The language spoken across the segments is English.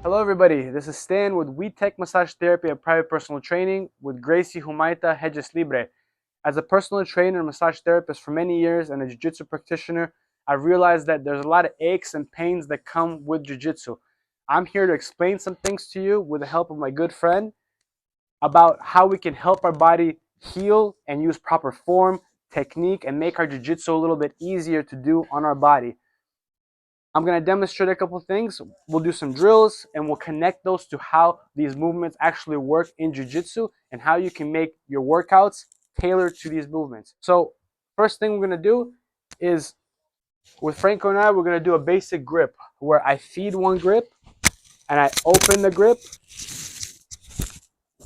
Hello everybody, this is Stan with We Tech Massage Therapy and Private Personal Training with Gracie Humaita Hedges Libre. As a personal trainer and massage therapist for many years and a jiu-jitsu practitioner, I've realized that there's a lot of aches and pains that come with jiu-jitsu. I'm here to explain some things to you with the help of my good friend about how we can help our body heal and use proper form, technique, and make our jiu-jitsu a little bit easier to do on our body. I'm going to demonstrate a couple things. We'll do some drills and we'll connect those to how these movements actually work in jiu-jitsu and how you can make your workouts tailored to these movements. So first thing we're going to do is with Franco and I, we're going to do a basic grip where I feed one grip and I open the grip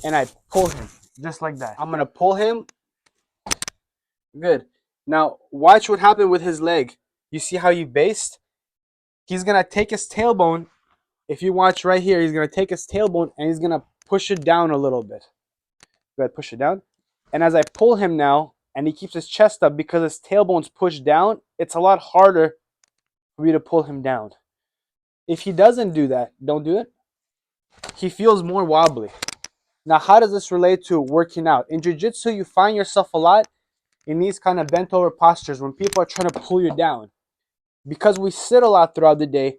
and I pull him just like that. I'm going to pull him. Good. Now watch what happened with his leg. You see how he based? He's going to take his tailbone. If you watch right here, he's going to take his tailbone and he's going to push it down a little bit. Go ahead, push it down. And as I pull him now, and he keeps his chest up because his tailbone's pushed down, it's a lot harder for me to pull him down. If he doesn't do that, don't do it, he feels more wobbly. Now, how does this relate to working out? In jiu-jitsu, you find yourself a lot in these kind of bent over postures when people are trying to pull you down. Because we sit a lot throughout the day,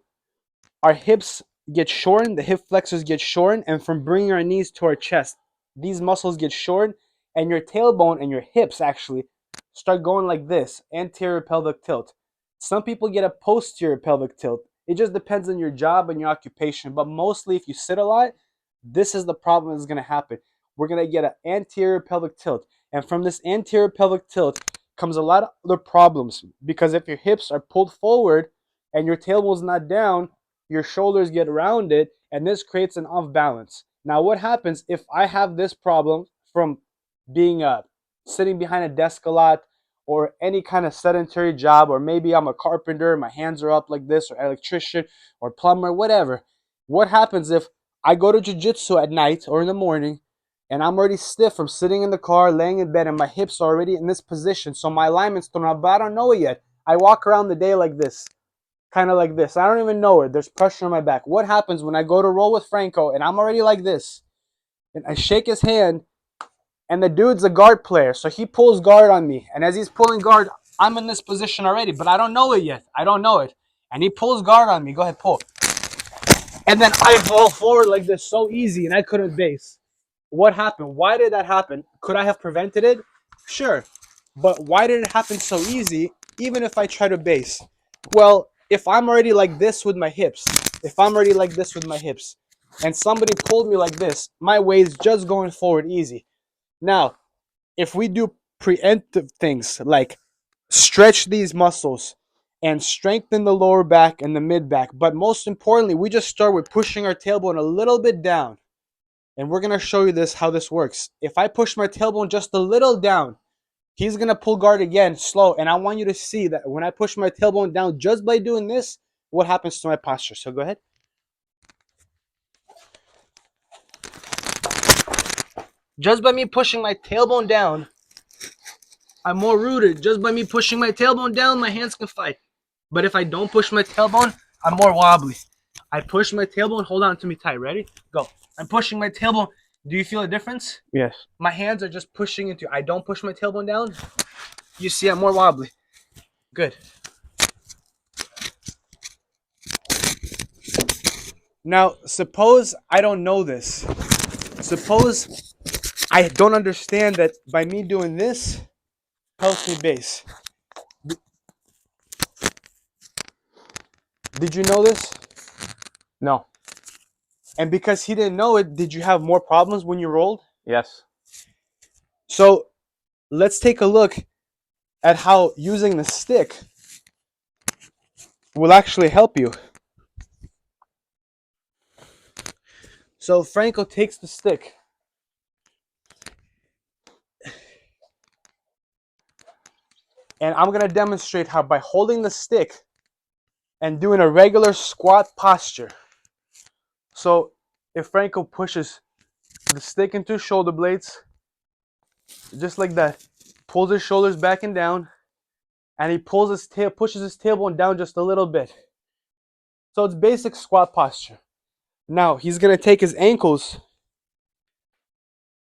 our hips get shortened, the hip flexors get shortened, and from bringing our knees to our chest, these muscles get shortened, and your tailbone and your hips actually start going like this, anterior pelvic tilt. Some people get a posterior pelvic tilt. It just depends on your job and your occupation, but mostly if you sit a lot, this is the problem that's going to happen. We're going to get an anterior pelvic tilt, and from this anterior pelvic tilt comes a lot of other problems, because if your hips are pulled forward and your tailbone's not down, your shoulders get rounded, and this creates an off balance. Now, what happens if I have this problem from being sitting behind a desk a lot, or any kind of sedentary job, or maybe I'm a carpenter, my hands are up like this, or electrician, or plumber, whatever. What happens if I go to jiu-jitsu at night or in the morning, and I'm already stiff from sitting in the car, laying in bed, and my hips are already in this position, so my alignment's thrown out, but I don't know it yet. I walk around the day like this. Kind of like this. I don't even know it. There's pressure on my back. What happens when I go to roll with Franco and I'm already like this? And I shake his hand, and the dude's a guard player, so he pulls guard on me. And as he's pulling guard, I'm in this position already, but I don't know it yet. I don't know it. And he pulls guard on me. Go ahead, pull. And then I fall forward like this so easy, and I couldn't base. What happened? Why did that happen? Could I have prevented it? Sure. But why did it happen so easy, even if I try to base? Well, if I'm already like this with my hips, and somebody pulled me like this, my weight's just going forward easy. Now, if we do preemptive things like stretch these muscles and strengthen the lower back and the mid back, but most importantly, we just start with pushing our tailbone a little bit down. And we're going to show you this, how this works. If I push my tailbone just a little down, he's going to pull guard again, slow. And I want you to see that when I push my tailbone down, just by doing this, what happens to my posture. So go ahead. Just by me pushing my tailbone down, I'm more rooted. Just by me pushing my tailbone down, my hands can fight. But if I don't push my tailbone, I'm more wobbly. I push my tailbone, hold on to me tight. Ready? Go. I'm pushing my tailbone. Do you feel a difference? Yes. My hands are just pushing into. I don't push my tailbone down. You see, I'm more wobbly. Good. Now, suppose I don't know this. Suppose I don't understand that by me doing this helps me base. Did you know this? No. And because he didn't know it, did you have more problems when you rolled? Yes. So let's take a look at how using the stick will actually help you. So Franco takes the stick. And I'm going to demonstrate how by holding the stick and doing a regular squat posture. So if Franco pushes the stick into his shoulder blades, just like that, pulls his shoulders back and down, and he pushes his tailbone down just a little bit. So it's basic squat posture. Now he's gonna take his ankles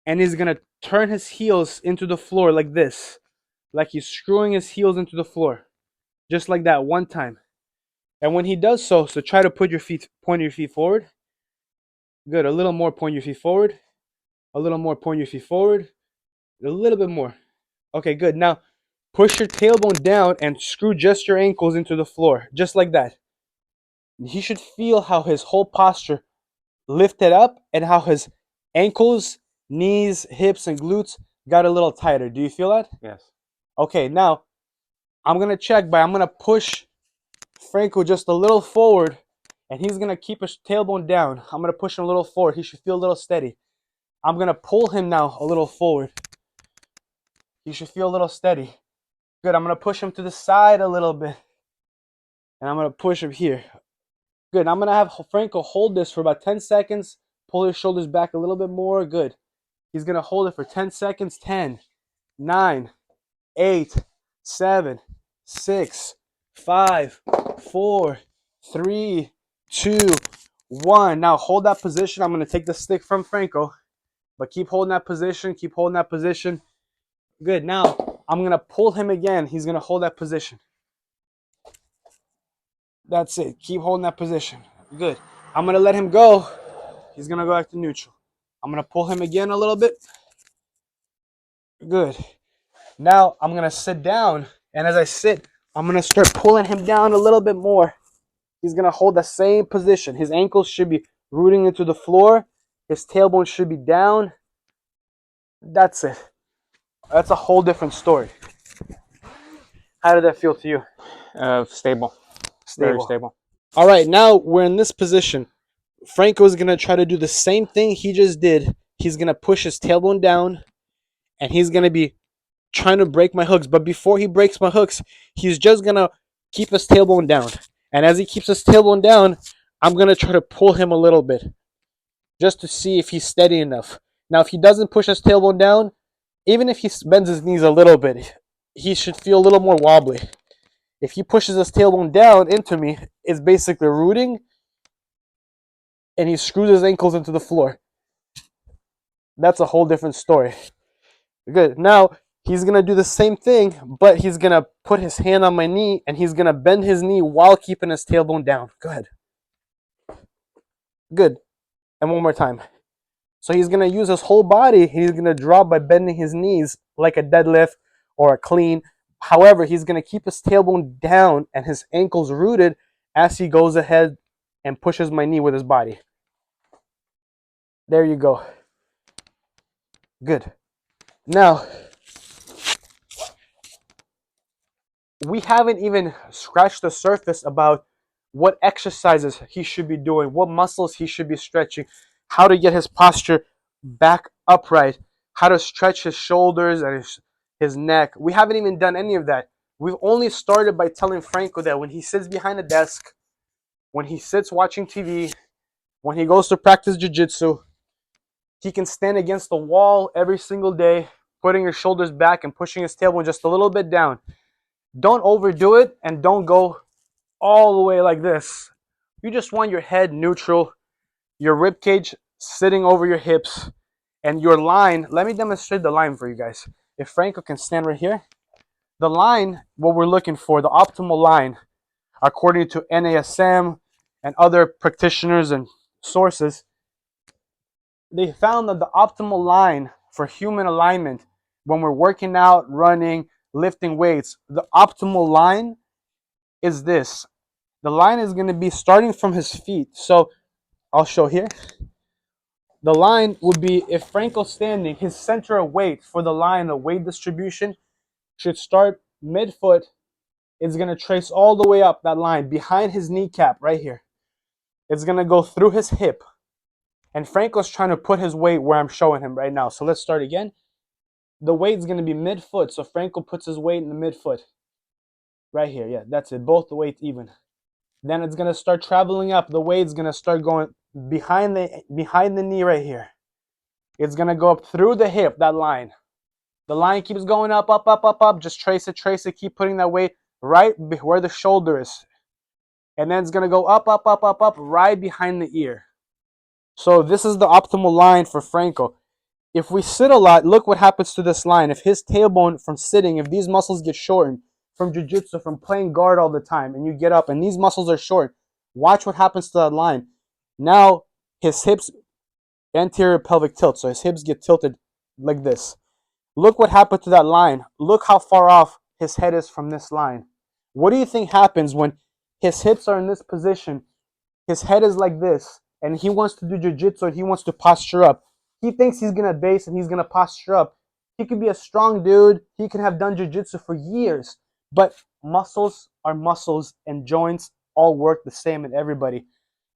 and he's gonna turn his heels into the floor like this, like he's screwing his heels into the floor, just like that one time. And when he does so, try to point your feet forward. Good, a little more, point your feet forward. A little more, point your feet forward. A little bit more. Okay, good. Now push your tailbone down and screw just your ankles into the floor, just like that. He should feel how his whole posture lifted up and how his ankles, knees, hips, and glutes got a little tighter. Do you feel that? Yes. Okay, now I'm going to check by I'm going to push Franco just a little forward and he's going to keep his tailbone down. I'm going to push him a little forward. He should feel a little steady. I'm going to pull him now a little forward. He should feel a little steady. Good. I'm going to push him to the side a little bit. And I'm going to push him here. Good. I'm going to have Franco hold this for about 10 seconds. Pull his shoulders back a little bit more. Good. He's going to hold it for 10 seconds. 10, 9, 8, 7, 6, 5, 4, 3, 2, 1. Now hold that position. I'm going to take the stick from Franco. But keep holding that position. Keep holding that position. Good. Now I'm going to pull him again. He's going to hold that position. That's it. Keep holding that position. Good. I'm going to let him go. He's going to go back to neutral. I'm going to pull him again a little bit. Good. Now I'm going to sit down. And as I sit, I'm going to start pulling him down a little bit more. He's going to hold the same position. His ankles should be rooting into the floor. His tailbone should be down. That's it. That's a whole different story. How did that feel to you? Stable. Very stable. All right, now we're in this position. Franco is going to try to do the same thing he just did. He's going to push his tailbone down, and he's going to be trying to break my hooks. But before he breaks my hooks, he's just going to keep his tailbone down. And as he keeps his tailbone down, I'm going to try to pull him a little bit just to see if he's steady enough. Now, if he doesn't push his tailbone down, even if he bends his knees a little bit, he should feel a little more wobbly. If he pushes his tailbone down into me, it's basically rooting, and he screws his ankles into the floor. That's a whole different story. Good. Now, he's going to do the same thing, but he's going to put his hand on my knee, and he's going to bend his knee while keeping his tailbone down. Go ahead. Good. And one more time. So he's going to use his whole body. He's going to drop by bending his knees like a deadlift or a clean. However, he's going to keep his tailbone down and his ankles rooted as he goes ahead and pushes my knee with his body. There you go. Good. Now, we haven't even scratched the surface about what exercises he should be doing, what muscles he should be stretching, how to get his posture back upright, how to stretch his shoulders and his neck. We haven't even done any of that. We've only started by telling Franco that when he sits behind a desk, when he sits watching TV, when he goes to practice jiu-jitsu, he can stand against the wall every single day, putting his shoulders back and pushing his tailbone just a little bit down. Don't overdo it and don't go all the way like this. You just want your head neutral, your rib cage sitting over your hips, and your line. Let me demonstrate the line for you guys. If Franco can stand right here, the line, what we're looking for, the optimal line, according to NASM and other practitioners and sources, they found that the optimal line for human alignment when we're working out, running, lifting weights, the optimal line is this. The line is going to be starting from his feet. So I'll show here. The line would be, if Franco's standing, his center of weight for the line, the weight distribution, should start mid-foot. It's going to trace all the way up that line behind his kneecap right here. It's going to go through his hip. And Franco's trying to put his weight where I'm showing him right now. So let's start again. The weight's going to be mid-foot. So Franco puts his weight in the mid-foot. Right here. Yeah, that's it. Both the weights even. Then it's going to start traveling up. The weight's going to start going behind the knee right here. It's going to go up through the hip, that line. The line keeps going up, up, up, up, up. Just trace it. Keep putting that weight right where the shoulder is. And then it's going to go up, up, up, up, up, right behind the ear. So this is the optimal line for Franco. If we sit a lot, look what happens to this line. If his tailbone from sitting, if these muscles get shortened from jiu-jitsu, from playing guard all the time, and you get up and these muscles are short, watch what happens to that line. Now his hips, anterior pelvic tilt, so his hips get tilted like this. Look what happened to that line. Look how far off his head is from this line. What do you think happens when his hips are in this position? His head is like this, and he wants to do jiu-jitsu and he wants to posture up. He thinks he's gonna base and he's gonna posture up. He could be a strong dude. He can have done jiu-jitsu for years, but muscles are muscles and joints all work the same in everybody.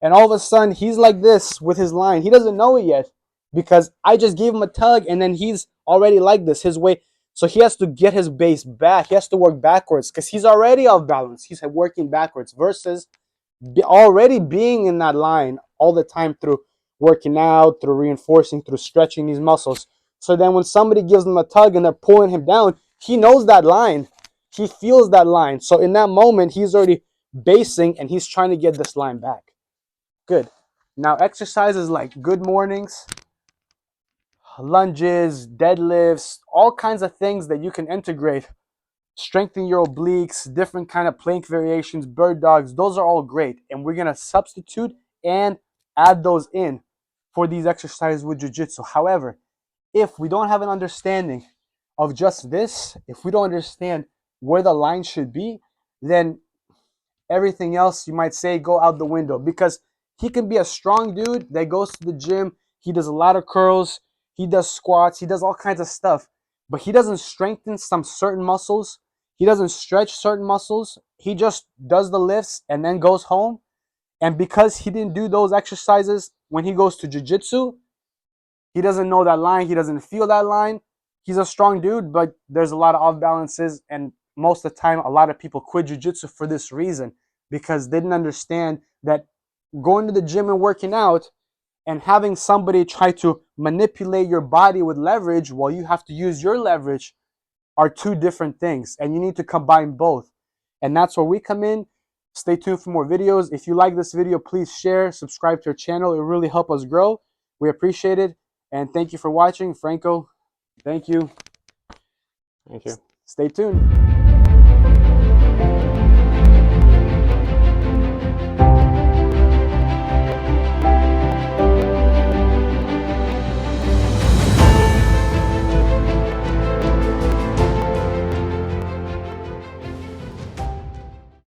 And all of a sudden, he's like this with his line. He doesn't know it yet because I just gave him a tug and then he's already like this, his way. So he has to get his base back. He has to work backwards because he's already off balance. He's working backwards versus already being in that line all the time through working out, through reinforcing, through stretching these muscles. So then when somebody gives him a tug and they're pulling him down, he knows that line. He feels that line. So in that moment, he's already basing and he's trying to get this line back. Good. Now exercises like good mornings, lunges, deadlifts, all kinds of things that you can integrate. Strengthen your obliques, different kind of plank variations, bird dogs, those are all great. And we're going to substitute and add those in for these exercises with jiu-jitsu. However, if we don't have an understanding of just this, if we don't understand where the line should be, then everything else you might say go out the window, because he can be a strong dude that goes to the gym, he does a lot of curls, he does squats, he does all kinds of stuff, but he doesn't strengthen some certain muscles, he doesn't stretch certain muscles, he just does the lifts and then goes home. And because he didn't do those exercises when he goes to jiu-jitsu, he doesn't know that line, he doesn't feel that line. He's a strong dude, but there's a lot of off balances, and most of the time a lot of people quit jiu-jitsu for this reason, because they didn't understand that going to the gym and working out and having somebody try to manipulate your body with leverage while you have to use your leverage are two different things, and you need to combine both. And that's where we come in. Stay tuned for more videos. If you like this video, please share, subscribe to our channel. It will really help us grow. We appreciate it. And thank you for watching. Franco, thank you. Thank you. Stay tuned.